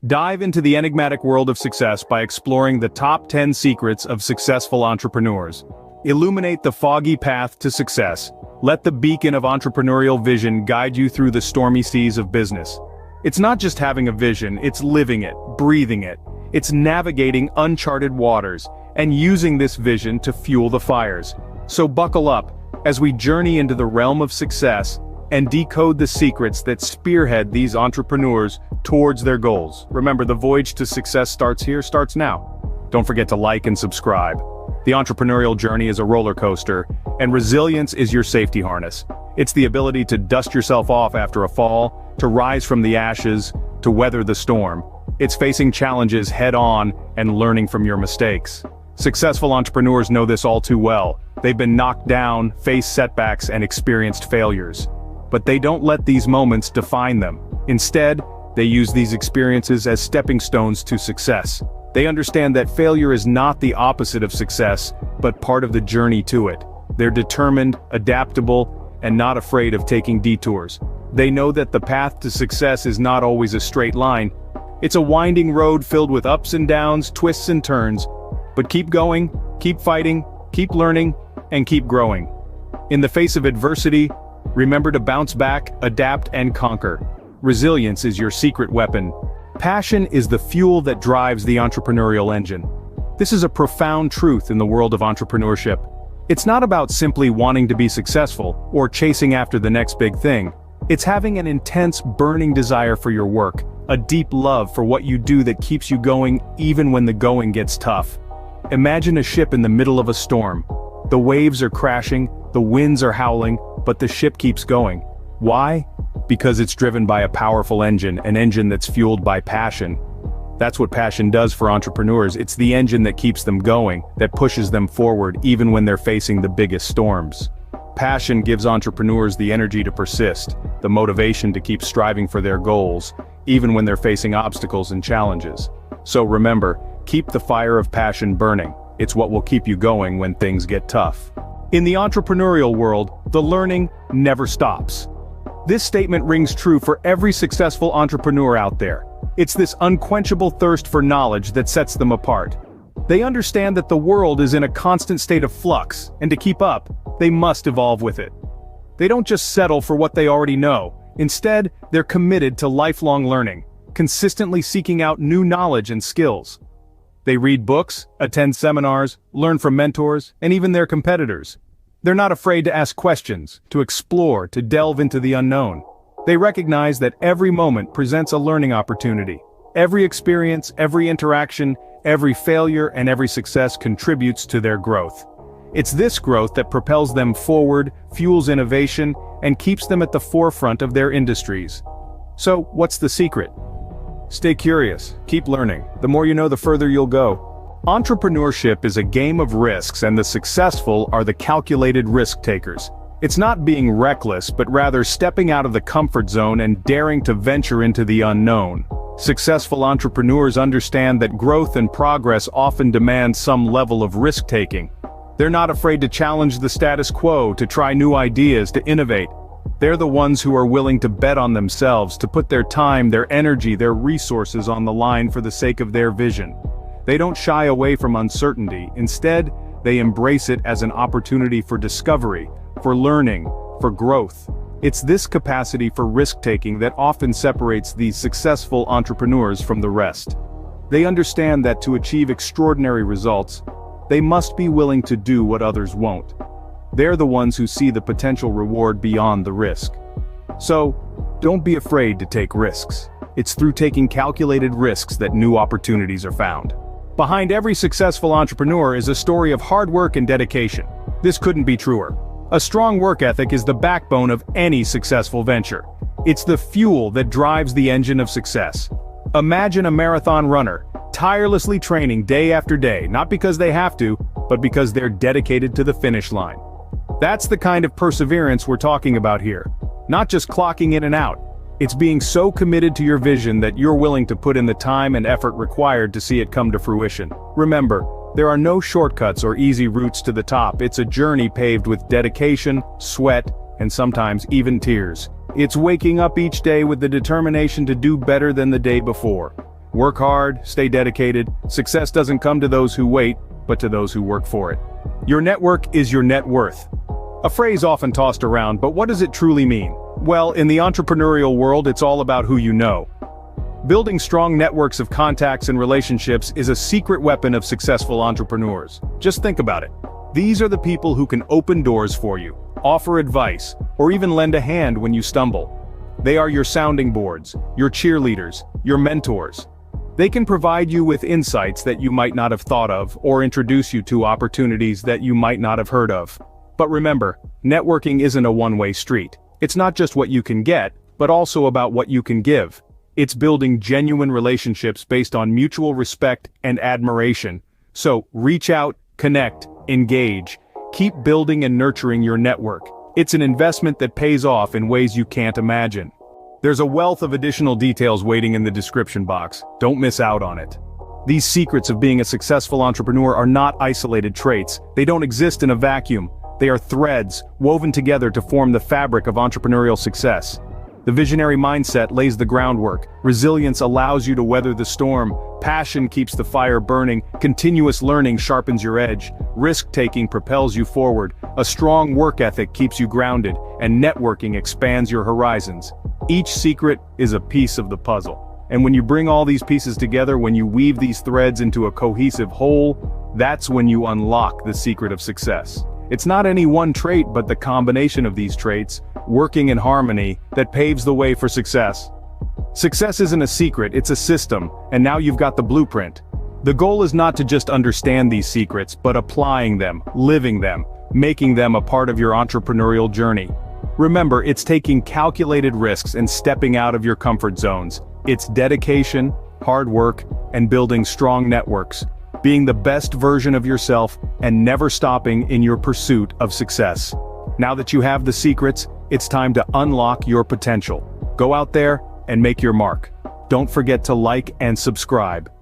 Dive into the enigmatic world of success by exploring the top 10 secrets of successful entrepreneurs. Illuminate the foggy path to success. Let the beacon of entrepreneurial vision guide you through the stormy seas of business. It's not just having a vision, it's living it, breathing it. It's navigating uncharted waters and using this vision to fuel the fires. So buckle up as we journey into the realm of success and decode the secrets that spearhead these entrepreneurs towards their goals. Remember, the voyage to success starts now. Don't forget to like and subscribe. The entrepreneurial journey is a roller coaster, and resilience is your safety harness. It's the ability to dust yourself off after a fall, to rise from the ashes, to weather the storm. It's facing challenges head-on and learning from your mistakes. Successful entrepreneurs know this all too well. They've been knocked down, faced setbacks, and experienced failures. But they don't let these moments define them. Instead, they use these experiences as stepping stones to success. They understand that failure is not the opposite of success, but part of the journey to it. They're determined, adaptable, and not afraid of taking detours. They know that the path to success is not always a straight line. It's a winding road filled with ups and downs, twists and turns. But keep going, keep fighting, keep learning, and keep growing. In the face of adversity, remember to bounce back, adapt, and conquer. Resilience is your secret weapon. Passion is the fuel that drives the entrepreneurial engine. This is a profound truth in the world of entrepreneurship. It's not about simply wanting to be successful or chasing after the next big thing. It's having an intense, burning desire for your work, a deep love for what you do that keeps you going even when the going gets tough. Imagine a ship in the middle of a storm. The waves are crashing, the winds are howling, but the ship keeps going. Why? Because it's driven by a powerful engine, an engine that's fueled by passion. That's what passion does for entrepreneurs. It's the engine that keeps them going, that pushes them forward even when they're facing the biggest storms. Passion gives entrepreneurs the energy to persist, the motivation to keep striving for their goals, even when they're facing obstacles and challenges. So remember, keep the fire of passion burning. It's what will keep you going when things get tough. In the entrepreneurial world, the learning never stops. This statement rings true for every successful entrepreneur out there. It's this unquenchable thirst for knowledge that sets them apart. They understand that the world is in a constant state of flux, and to keep up, they must evolve with it. They don't just settle for what they already know. Instead, they're committed to lifelong learning, consistently seeking out new knowledge and skills. They read books, attend seminars, learn from mentors, and even their competitors. They're not afraid to ask questions, to explore, to delve into the unknown. They recognize that every moment presents a learning opportunity. Every experience, every interaction, every failure, and every success contributes to their growth. It's this growth that propels them forward, fuels innovation, and keeps them at the forefront of their industries. So, what's the secret? Stay curious, keep learning. The more you know, the further you'll go. Entrepreneurship is a game of risks, and the successful are the calculated risk takers. It's not being reckless, but rather stepping out of the comfort zone and daring to venture into the unknown. Successful entrepreneurs understand that growth and progress often demand some level of risk-taking. They're not afraid to challenge the status quo, to try new ideas, to innovate. They're the ones who are willing to bet on themselves, to put their time, their energy, their resources on the line for the sake of their vision. They don't shy away from uncertainty. Instead, they embrace it as an opportunity for discovery, for learning, for growth. It's this capacity for risk-taking that often separates these successful entrepreneurs from the rest. They understand that to achieve extraordinary results, they must be willing to do what others won't. They're the ones who see the potential reward beyond the risk. So, don't be afraid to take risks. It's through taking calculated risks that new opportunities are found. Behind every successful entrepreneur is a story of hard work and dedication. This couldn't be truer. A strong work ethic is the backbone of any successful venture. It's the fuel that drives the engine of success. Imagine a marathon runner, tirelessly training day after day, not because they have to, but because they're dedicated to the finish line. That's the kind of perseverance we're talking about here. Not just clocking in and out. It's being so committed to your vision that you're willing to put in the time and effort required to see it come to fruition. Remember, there are no shortcuts or easy routes to the top. It's a journey paved with dedication, sweat, and sometimes even tears. It's waking up each day with the determination to do better than the day before. Work hard, stay dedicated. Success doesn't come to those who wait, but to those who work for it. Your network is your net worth. A phrase often tossed around, but what does it truly mean? Well, in the entrepreneurial world, it's all about who you know. Building strong networks of contacts and relationships is a secret weapon of successful entrepreneurs. Just think about it. These are the people who can open doors for you, offer advice, or even lend a hand when you stumble. They are your sounding boards, your cheerleaders, your mentors. They can provide you with insights that you might not have thought of, or introduce you to opportunities that you might not have heard of. But remember, networking isn't a one-way street. It's not just what you can get, but also about what you can give. It's building genuine relationships based on mutual respect and admiration. So, reach out, connect, engage. Keep building and nurturing your network. It's an investment that pays off in ways you can't imagine. There's a wealth of additional details waiting in the description box. Don't miss out on it. These secrets of being a successful entrepreneur are not isolated traits. They don't exist in a vacuum. They are threads, woven together to form the fabric of entrepreneurial success. The visionary mindset lays the groundwork. Resilience allows you to weather the storm. Passion keeps the fire burning. Continuous learning sharpens your edge. Risk-taking propels you forward. A strong work ethic keeps you grounded. And networking expands your horizons. Each secret is a piece of the puzzle. And when you bring all these pieces together, when you weave these threads into a cohesive whole, that's when you unlock the secret of success. It's not any one trait, but the combination of these traits, working in harmony, that paves the way for success. Success isn't a secret, it's a system, and now you've got the blueprint. The goal is not to just understand these secrets, but applying them, living them, making them a part of your entrepreneurial journey. Remember, it's taking calculated risks and stepping out of your comfort zones. It's dedication, hard work, and building strong networks. Being the best version of yourself and never stopping in your pursuit of success. Now that you have the secrets, it's time to unlock your potential. Go out there and make your mark. Don't forget to like and subscribe.